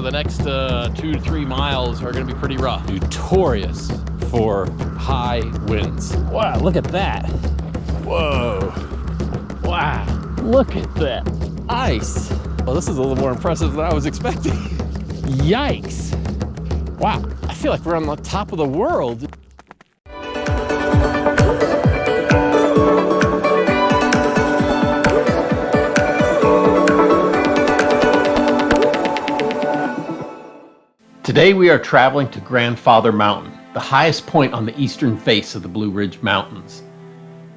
the next 2 to 3 miles are going to be pretty rough. Notorious for high winds. Wow, look at that. Whoa. Wow, look at that ice. Well, this is a little more impressive than I was expecting. Yikes. Wow, I feel like we're on the top of the world. Today we are traveling to Grandfather Mountain, the highest point on the eastern face of the Blue Ridge Mountains.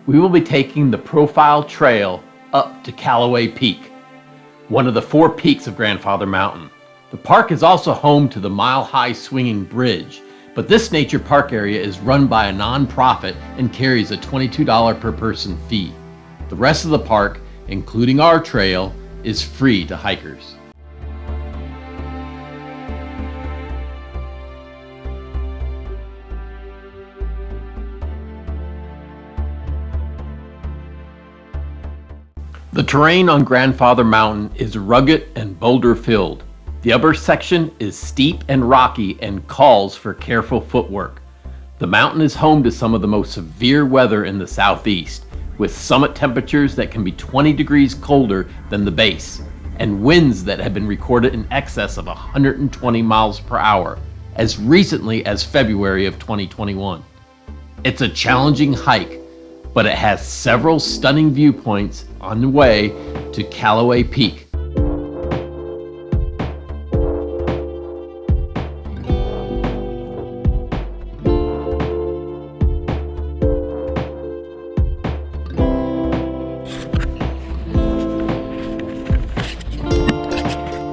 We will be taking the profile trail up to Calloway Peak, one of the 4 peaks of Grandfather Mountain. The park is also home to the mile-high swinging bridge, but this nature park area is run by a non-profit and carries a $22 per person fee. The rest of the park, including our trail, is free to hikers. The terrain on Grandfather Mountain is rugged and boulder-filled. The upper section is steep and rocky and calls for careful footwork. The mountain is home to some of the most severe weather in the southeast, with summit temperatures that can be 20 degrees colder than the base, and winds that have been recorded in excess of 120 miles per hour, as recently as February of 2021. It's a challenging hike, but it has several stunning viewpoints on the way to Calloway Peak.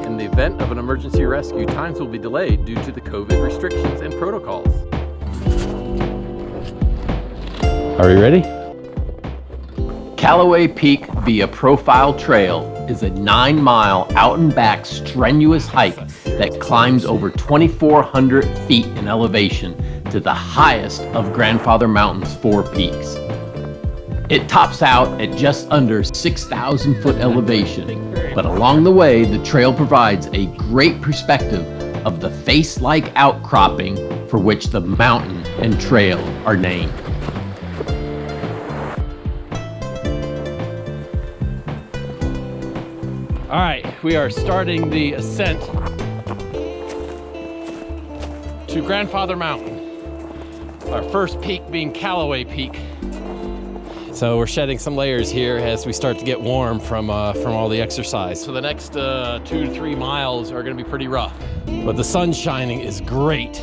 In the event of an emergency rescue, times will be delayed due to the COVID restrictions and protocols. Are we ready? Calloway Peak via Profile Trail is a 9-mile out and back strenuous hike that climbs over 2,400 feet in elevation to the highest of Grandfather Mountain's 4 peaks. It tops out at just under 6,000 foot elevation, but along the way the trail provides a great perspective of the face-like outcropping for which the mountain and trail are named. All right, we are starting the ascent to Grandfather Mountain. Our first peak being Calloway Peak. So we're shedding some layers here as we start to get warm from all the exercise. So the next 2 to 3 miles are gonna be pretty rough, but the sun shining is great.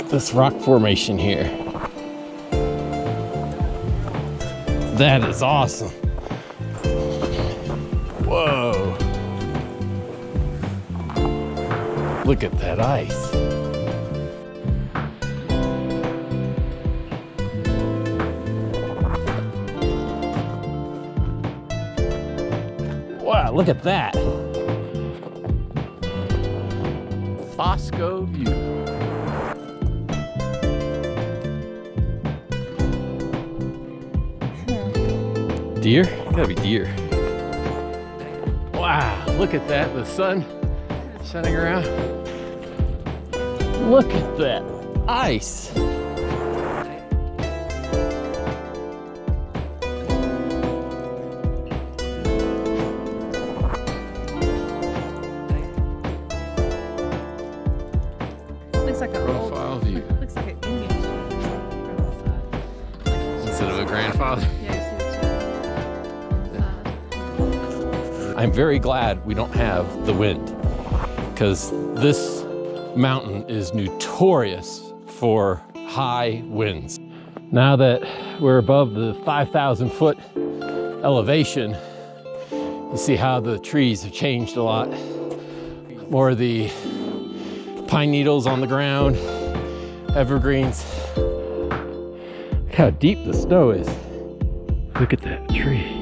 This rock formation here. That is awesome. Whoa. Look at that ice. Wow, look at that. Foscoe View. Deer? Gotta be deer. Wow, look at that. The sun shining around. Look at that ice. Looks like an Profile view. Looks like an Indian Instead of a grandfather. Yeah, you see the two. I'm very glad we don't have the wind, because this mountain is notorious for high winds. Now that we're above the 5,000 foot elevation, you see how the trees have changed a lot. More of the pine needles on the ground, evergreens. Look how deep the snow is. Look at that tree.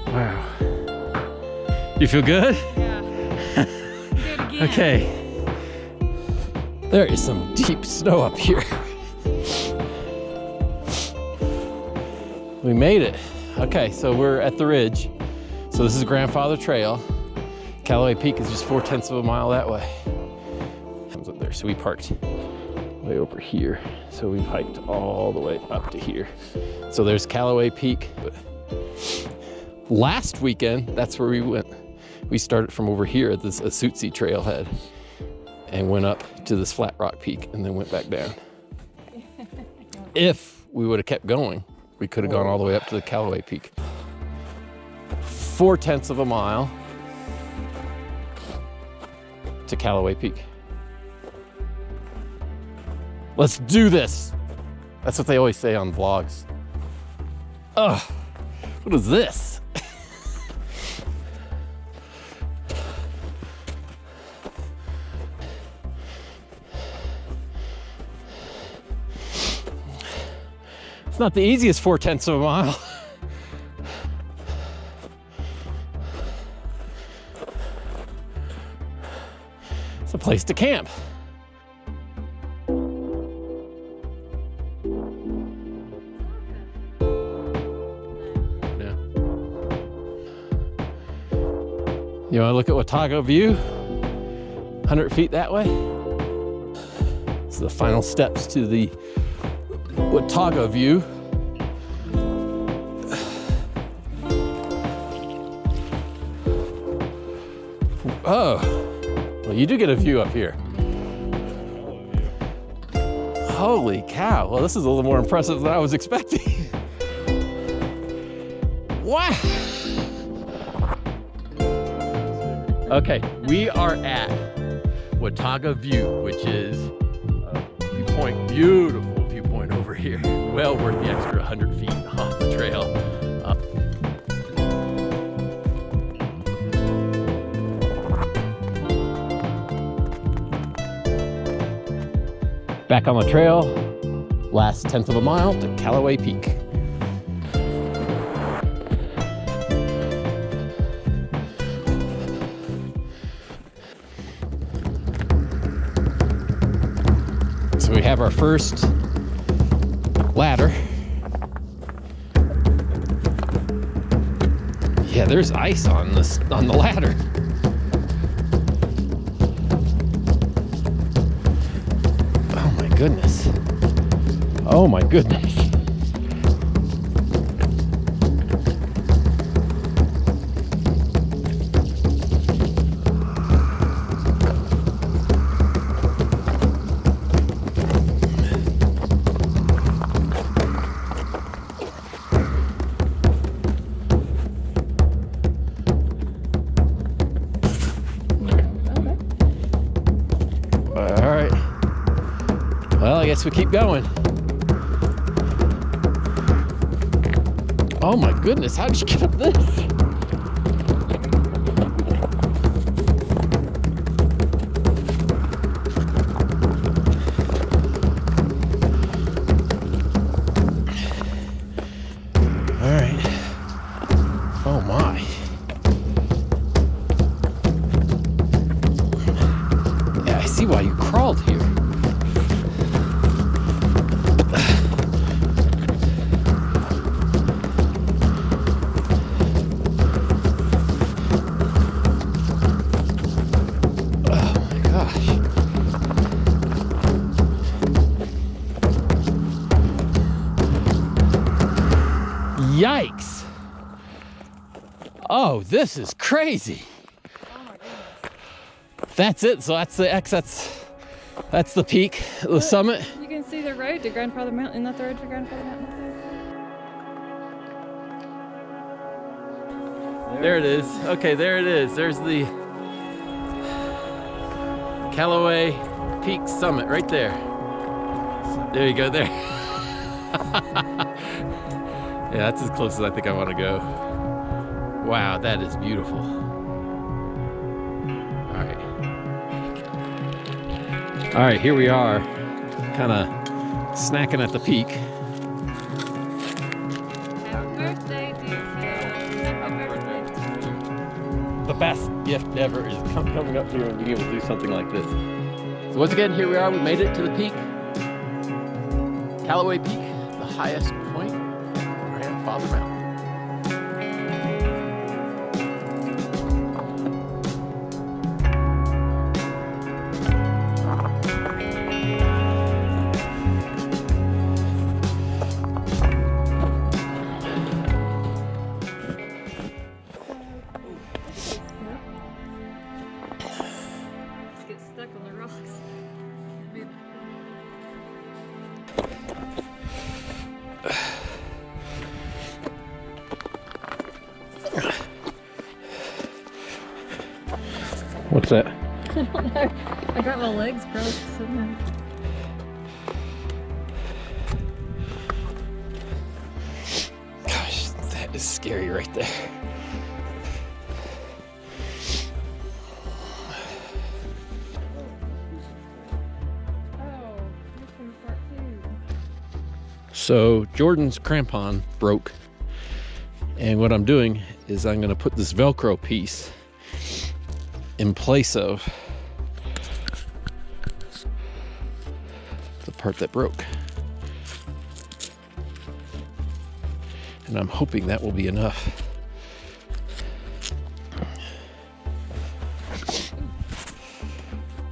Wow. You feel good? Yeah. Do it again. Okay. There is some deep snow up here. We made it. Okay, so we're at the ridge. So this is Grandfather Trail. Calloway Peak is just 4/10 of a mile that way. Comes up there, so we parked way over here. So we've hiked all the way up to here. So there's Calloway Peak. Last weekend, that's where we went. We started from over here at this Asutsi Trailhead and went up to this flat rock peak and then went back down. If we would have kept going, we could have gone all the way up to the Calloway Peak. 4/10 of a mile to Calloway Peak. Let's do this. That's what they always say on vlogs. Ugh, what is this? It's not the easiest 4/10 of a mile. It's a place to camp. You want to look at Watauga View? 100 feet that way. This is the final steps to the Watauga View. Oh, well, you do get a view up here. Holy cow. Well, this is a little more impressive than I was expecting. Wow. Okay, we are at Watauga View, which is a viewpoint, beautiful viewpoint over here. Well worth the extra 100 feet off the trail. Back on the trail, last 1/10 of a mile to Calloway Peak. So we have our first ladder. Yeah, there's ice on the ladder. Oh my goodness. Oh my goodness. Well, I guess we keep going. Oh my goodness, how did you get up this? All right. Oh my. Yeah, I see why you crawled here. Yikes. Oh, this is crazy. Oh my goodness. That's it. So that's the X. That's the peak, the summit. You can see the road to Grandfather Mountain. Isn't that the road to Grandfather Mountain? There it is. Okay, there it is. There's the Calloway Peak summit right there. There you go, there. Yeah, that's as close as I think I want to go. Wow, that is beautiful. All right. All right, here we are, kind of snacking at the peak. Happy birthday, dear. Happy birthday. The best gift ever is coming up here and being able to do something like this. So So once again, here we are. We made it to the peak. Calloway Peak, the highest point, Grandfather Mountain. Get stuck on the rocks. What's that? I don't know. I got my legs crossed somehow. Gosh, that is scary right there. Oh, this one's part 2. So Jordan's crampon broke, and what I'm doing is I'm going to put this Velcro piece in place of the part that broke. And I'm hoping that will be enough.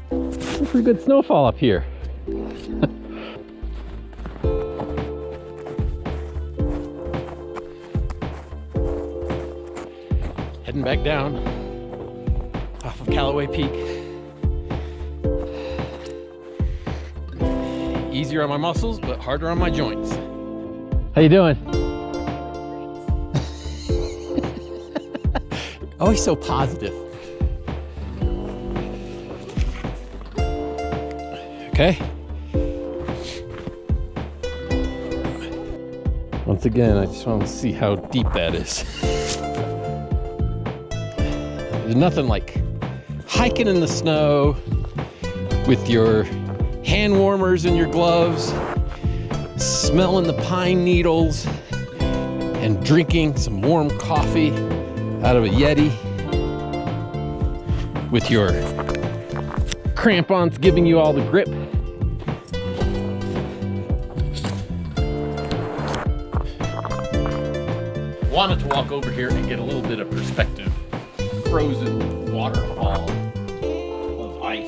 Some pretty good snowfall up here. Heading back down off of Calloway Peak. Easier on my muscles, but harder on my joints. How you doing? Always so positive. Okay. Once again, I just want to see how deep that is. There's nothing like hiking in the snow with your hand warmers and your gloves, smelling the pine needles, and drinking some warm coffee out of a Yeti with your crampons giving you all the grip. Wanted to walk over here and get a little bit of perspective. Frozen waterfall of ice.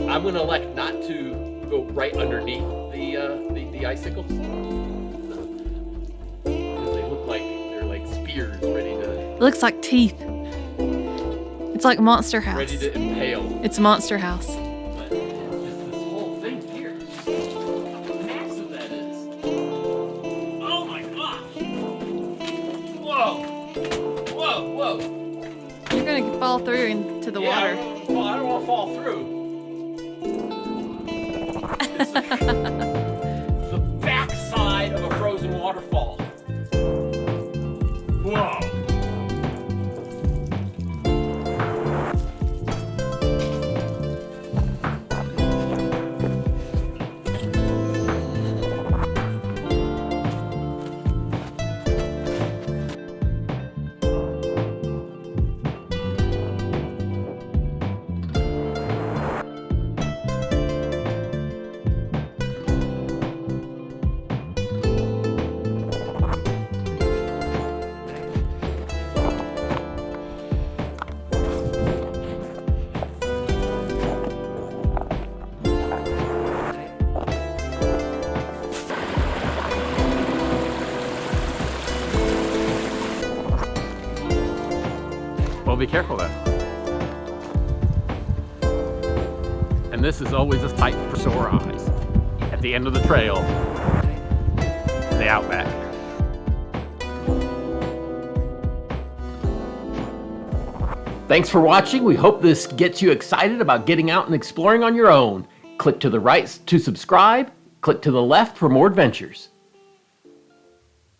I'm gonna elect not to go right underneath the icicles. Because they look like they're like spears ready to. It looks like teeth. It's like Monster House. Ready to impale. It's Monster House. But it's just this whole thing here. How massive that is. Oh my gosh! Whoa! Whoa! Whoa! You're gonna fall through into the water. I don't want to fall through. It's the backside of a frozen waterfall. Whoa! Well, be careful then. And this is always a sight for sore eyes. At the end of the trail, the outback. Thanks for watching. We hope this gets you excited about getting out and exploring on your own. Click to the right to subscribe. Click to the left for more adventures.